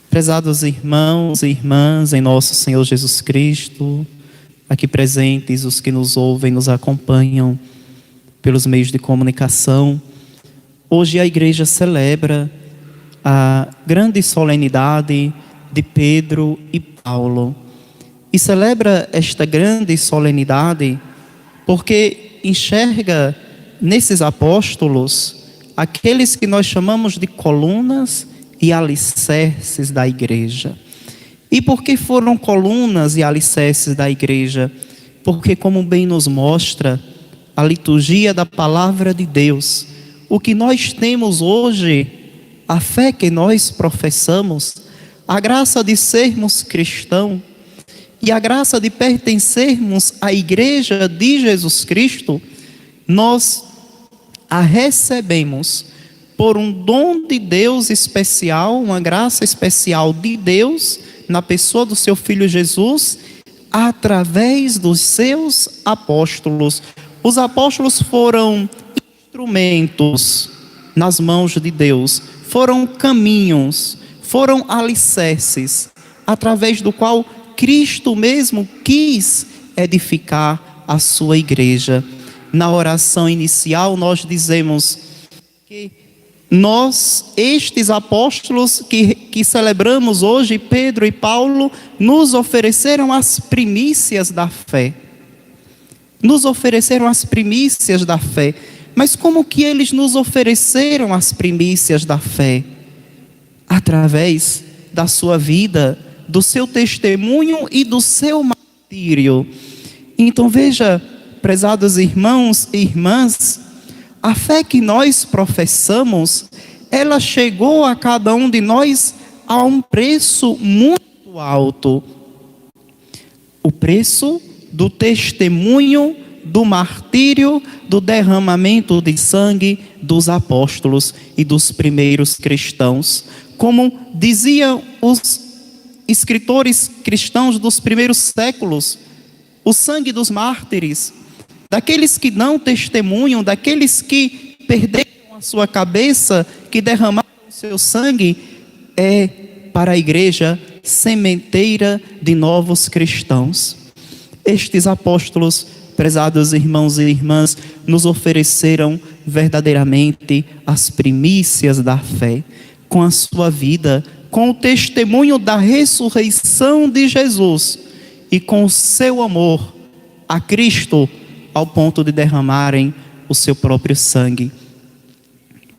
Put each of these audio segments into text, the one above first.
Prezados irmãos e irmãs em nosso Senhor Jesus Cristo, aqui presentes, os que nos ouvem, nos acompanham pelos meios de comunicação, hoje a igreja celebra a grande solenidade de Pedro e Paulo. E celebra esta grande solenidade porque enxerga nesses apóstolos aqueles que nós chamamos de colunas e alicerces da igreja. E por que foram colunas e alicerces da igreja? Porque, como bem nos mostra a liturgia da palavra de Deus, o que nós temos hoje, a fé que nós professamos, a graça de sermos cristãos e a graça de pertencermos à igreja de Jesus Cristo, nós a recebemos por um dom de Deus especial, uma graça especial de Deus, na pessoa do seu Filho Jesus, através dos seus apóstolos. Os apóstolos foram instrumentos nas mãos de Deus, foram caminhos, foram alicerces, através do qual Cristo mesmo quis edificar a sua igreja. Na oração inicial nós dizemos que estes apóstolos que celebramos hoje, Pedro e Paulo, nos ofereceram as primícias da fé. Nos ofereceram as primícias da fé. Mas como que eles nos ofereceram as primícias da fé? Através da sua vida, do seu testemunho e do seu martírio. Então veja, prezados irmãos e irmãs, a fé que nós professamos, ela chegou a cada um de nós a um preço muito alto. O preço do testemunho, do martírio, do derramamento de sangue dos apóstolos e dos primeiros cristãos. Como diziam os escritores cristãos dos primeiros séculos, o sangue dos mártires, daqueles que não testemunham, daqueles que perderam a sua cabeça, que derramaram o seu sangue, é para a igreja sementeira de novos cristãos. Estes apóstolos, prezados irmãos e irmãs, nos ofereceram verdadeiramente as primícias da fé, com a sua vida, com o testemunho da ressurreição de Jesus e com o seu amor a Cristo, ao ponto de derramarem o seu próprio sangue.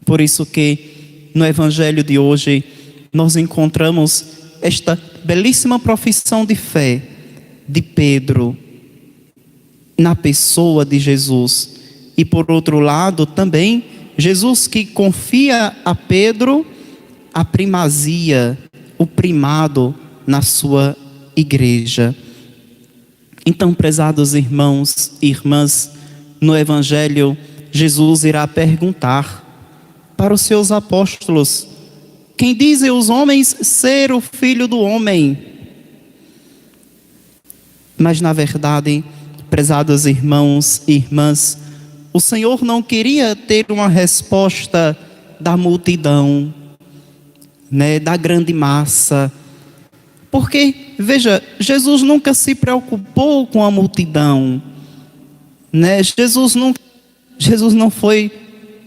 Por isso que no evangelho de hoje nós encontramos esta belíssima profissão de fé de Pedro na pessoa de Jesus. E por outro lado também Jesus que confia a Pedro a primazia, o primado na sua igreja. Então, prezados irmãos e irmãs, no Evangelho, Jesus irá perguntar para os seus apóstolos: quem dizem os homens ser o Filho do Homem? Mas, na verdade, prezados irmãos e irmãs, o Senhor não queria ter uma resposta da multidão, da grande massa. Porque, veja, Jesus nunca se preocupou com a multidão, Jesus não foi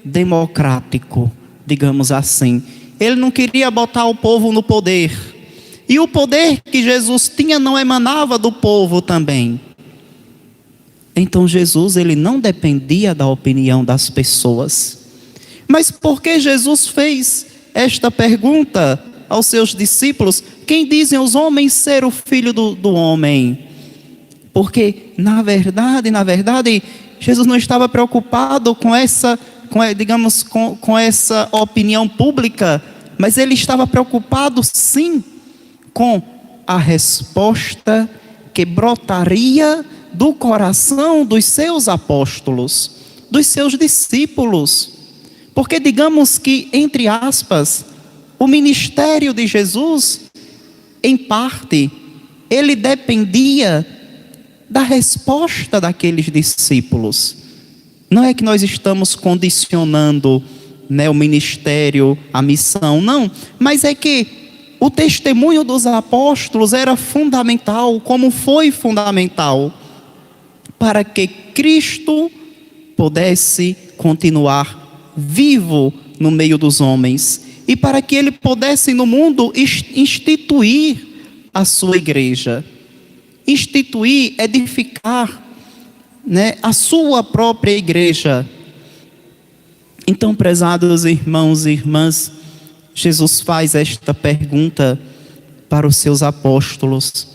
democrático, digamos assim. Ele não queria botar o povo no poder. E o poder que Jesus tinha não emanava do povo também. Então Jesus, ele não dependia da opinião das pessoas. Mas por que Jesus fez esta pergunta aos seus discípulos: quem dizem os homens ser o Filho do Homem? Porque, na verdade, Jesus não estava preocupado com essa opinião pública, mas ele estava preocupado, sim, com a resposta que brotaria do coração dos seus apóstolos, dos seus discípulos. Porque digamos que, entre aspas, o ministério de Jesus, em parte, ele dependia da resposta daqueles discípulos. Não é que nós estamos condicionando, o ministério, a missão, não. Mas é que o testemunho dos apóstolos era fundamental, como foi fundamental, para que Cristo pudesse continuar vivo no meio dos homens e para que ele pudesse no mundo instituir a sua igreja. Instituir, edificar, a sua própria igreja. Então, prezados irmãos e irmãs, Jesus faz esta pergunta para os seus apóstolos.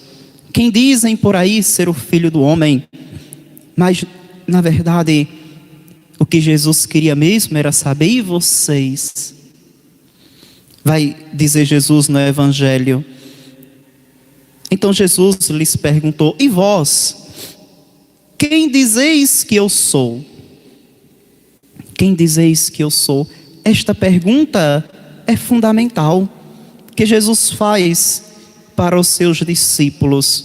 Quem dizem por aí ser o Filho do Homem? Mas, na verdade, o que Jesus queria mesmo era saber, e vocês? Vai dizer Jesus no Evangelho. Então Jesus lhes perguntou: e vós? Quem dizeis que eu sou? Quem dizeis que eu sou? Esta pergunta é fundamental, que Jesus faz para os seus discípulos,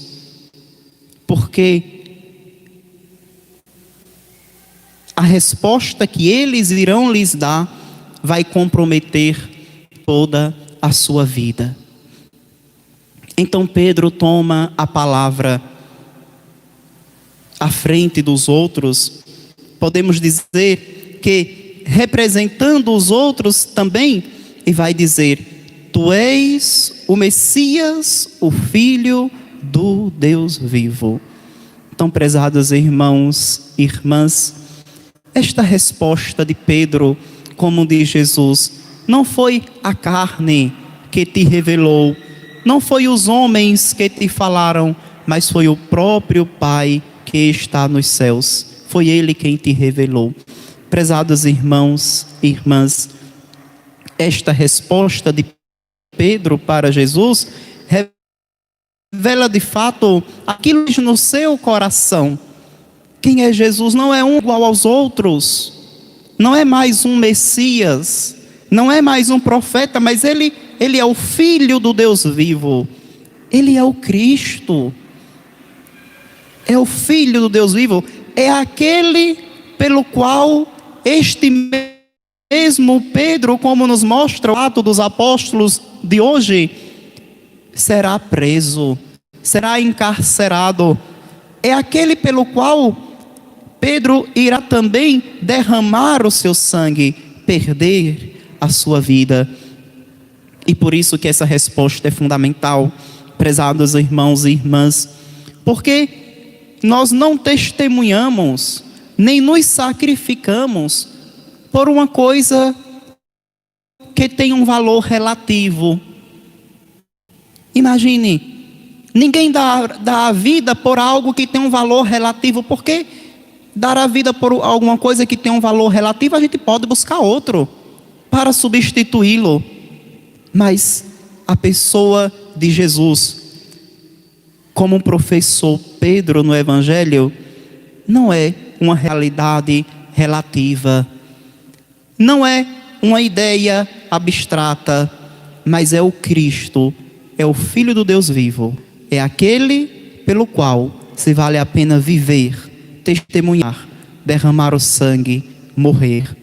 porque a resposta que eles irão lhes dar vai comprometer toda a sua vida. Então Pedro toma a palavra à frente dos outros, podemos dizer que representando os outros também, e vai dizer: tu és o Messias, o Filho do Deus vivo. Então, prezados irmãos e irmãs, esta resposta de Pedro, como diz Jesus, não foi a carne que te revelou, não foi os homens que te falaram, mas foi o próprio Pai que está nos céus. Foi Ele quem te revelou. Prezados irmãos e irmãs, esta resposta de Pedro para Jesus revela de fato aquilo que no seu coração. Quem é Jesus? Não é um igual aos outros, não é mais um Messias, não é mais um profeta, mas ele é o Filho do Deus vivo. Ele é o Cristo. É o Filho do Deus vivo. É aquele pelo qual este mesmo Pedro, como nos mostra o ato dos apóstolos de hoje, será preso, será encarcerado. É aquele pelo qual Pedro irá também derramar o seu sangue, perder a sua vida. E por isso que essa resposta é fundamental, prezados irmãos e irmãs, porque nós não testemunhamos, nem nos sacrificamos por uma coisa que tem um valor relativo. Imagine, ninguém dá a vida por algo que tem um valor relativo, porque dar a vida por alguma coisa que tem um valor relativo, a gente pode buscar outro para substituí-lo. Mas a pessoa de Jesus, como professou Pedro no Evangelho, não é uma realidade relativa, não é uma ideia abstrata, mas é o Cristo, é o Filho do Deus vivo, é aquele pelo qual se vale a pena viver, testemunhar, derramar o sangue, morrer,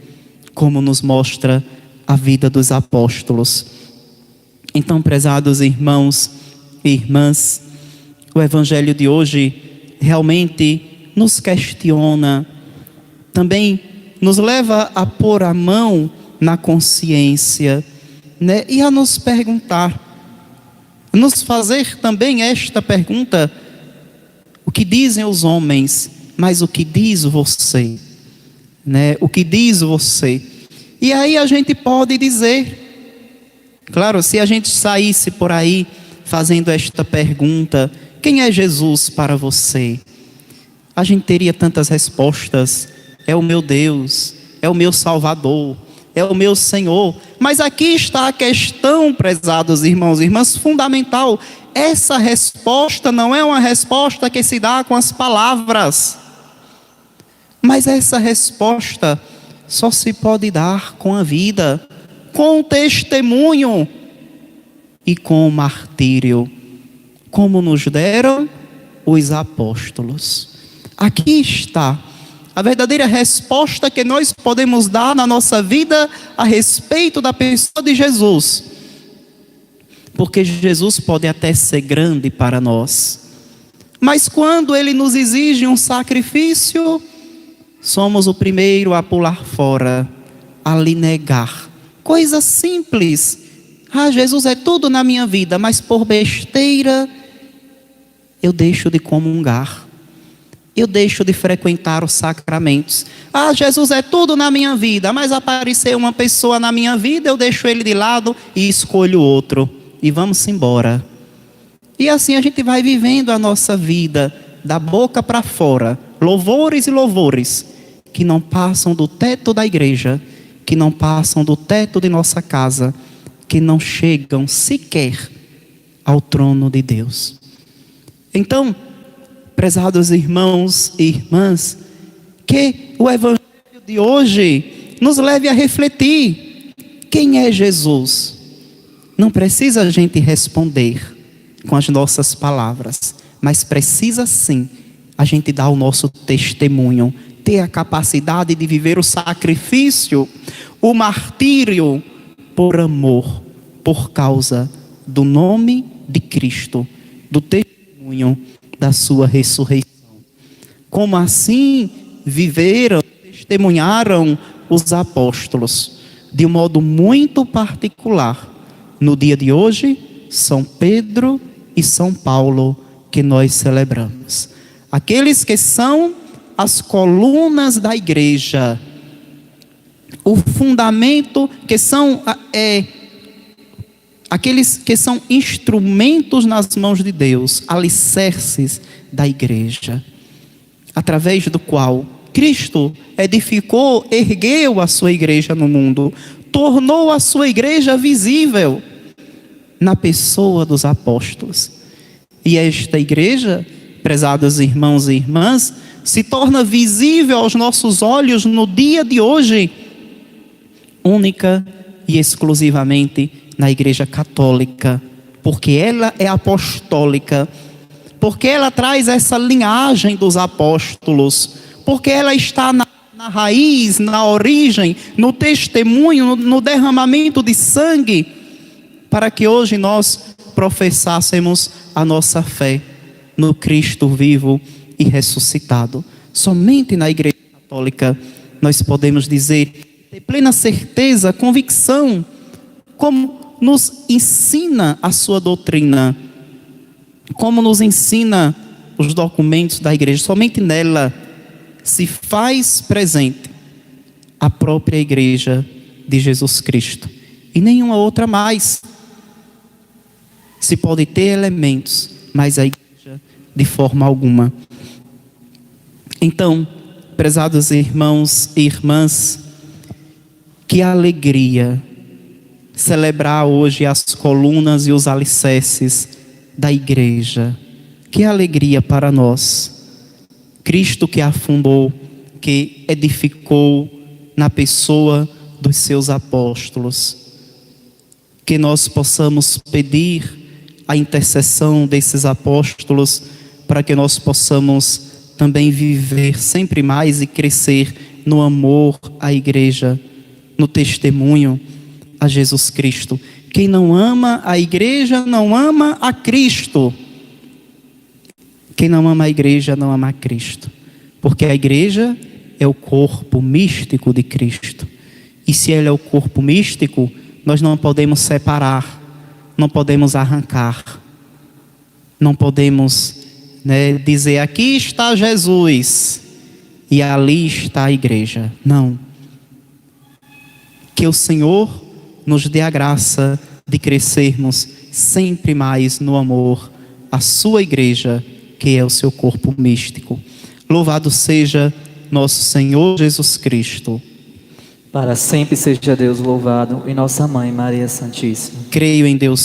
como nos mostra a vida dos apóstolos. Então, prezados irmãos e irmãs, o Evangelho de hoje realmente nos questiona, também nos leva a pôr a mão na consciência, e a nos perguntar, nos fazer também esta pergunta: o que dizem os homens, mas o que diz você? O que diz você? E aí a gente pode dizer, claro, se a gente saísse por aí fazendo esta pergunta: quem é Jesus para você? A gente teria tantas respostas: é o meu Deus, é o meu Salvador, é o meu Senhor. Mas aqui está a questão, prezados irmãos e irmãs, fundamental. Essa resposta não é uma resposta que se dá com as palavras, mas essa resposta só se pode dar com a vida, com o testemunho e com o martírio, como nos deram os apóstolos. Aqui está a verdadeira resposta que nós podemos dar na nossa vida a respeito da pessoa de Jesus. porque Jesus pode até ser grande para nós, mas quando Ele nos exige um sacrifício, somos o primeiro a pular fora, a lhe negar. Coisa simples. Jesus é tudo na minha vida, mas por besteira eu deixo de comungar, eu deixo de frequentar os sacramentos. Jesus é tudo na minha vida, mas aparecer uma pessoa na minha vida, eu deixo ele de lado e escolho outro. E vamos embora. E assim a gente vai vivendo a nossa vida, da boca para fora. Louvores e louvores, que não passam do teto da igreja, que não passam do teto de nossa casa, que não chegam sequer ao trono de Deus. Então, prezados irmãos e irmãs, que o evangelho de hoje nos leve a refletir: quem é Jesus? Não precisa a gente responder com as nossas palavras, mas precisa sim a gente dar o nosso testemunho, ter a capacidade de viver o sacrifício, o martírio por amor, por causa do nome de Cristo, do testemunho da sua ressurreição. Como assim viveram, testemunharam os apóstolos, de um modo muito particular. No dia de hoje, São Pedro e São Paulo, que nós celebramos. Aqueles que são as colunas da igreja, o fundamento, que são aqueles que são instrumentos nas mãos de Deus, alicerces da igreja, através do qual Cristo edificou, ergueu a sua igreja no mundo, tornou a sua igreja visível na pessoa dos apóstolos. E esta igreja, prezados irmãos e irmãs, se torna visível aos nossos olhos no dia de hoje, única e exclusivamente na igreja católica, porque ela é apostólica, porque ela traz essa linhagem dos apóstolos, porque ela está na raiz, na origem, no testemunho, no derramamento de sangue, para que hoje nós professássemos a nossa fé no Cristo vivo e ressuscitado. Somente na igreja católica nós podemos dizer, ter plena certeza, convicção, como nos ensina a sua doutrina, como nos ensina os documentos da igreja. Somente nela se faz presente a própria igreja de Jesus Cristo, e nenhuma outra mais. Se pode ter elementos, mas a igreja de forma alguma. Então, prezados irmãos e irmãs, que alegria celebrar hoje as colunas e os alicerces da igreja. Que alegria para nós. Cristo que afundou, que edificou na pessoa dos seus apóstolos. Que nós possamos pedir a intercessão desses apóstolos, para que nós possamos também viver sempre mais e crescer no amor à igreja, no testemunho a Jesus Cristo. Quem não ama a igreja não ama a Cristo. Quem não ama a igreja não ama a Cristo, porque a igreja é o corpo místico de Cristo, e se ele é o corpo místico, nós não podemos separar, não podemos arrancar, não podemos dizer aqui está Jesus e ali está a igreja. Não. Que o Senhor nos dê a graça de crescermos sempre mais no amor à sua igreja, que é o seu corpo místico. Louvado seja nosso Senhor Jesus Cristo. Para sempre seja Deus louvado, e nossa Mãe Maria Santíssima. Creio em Deus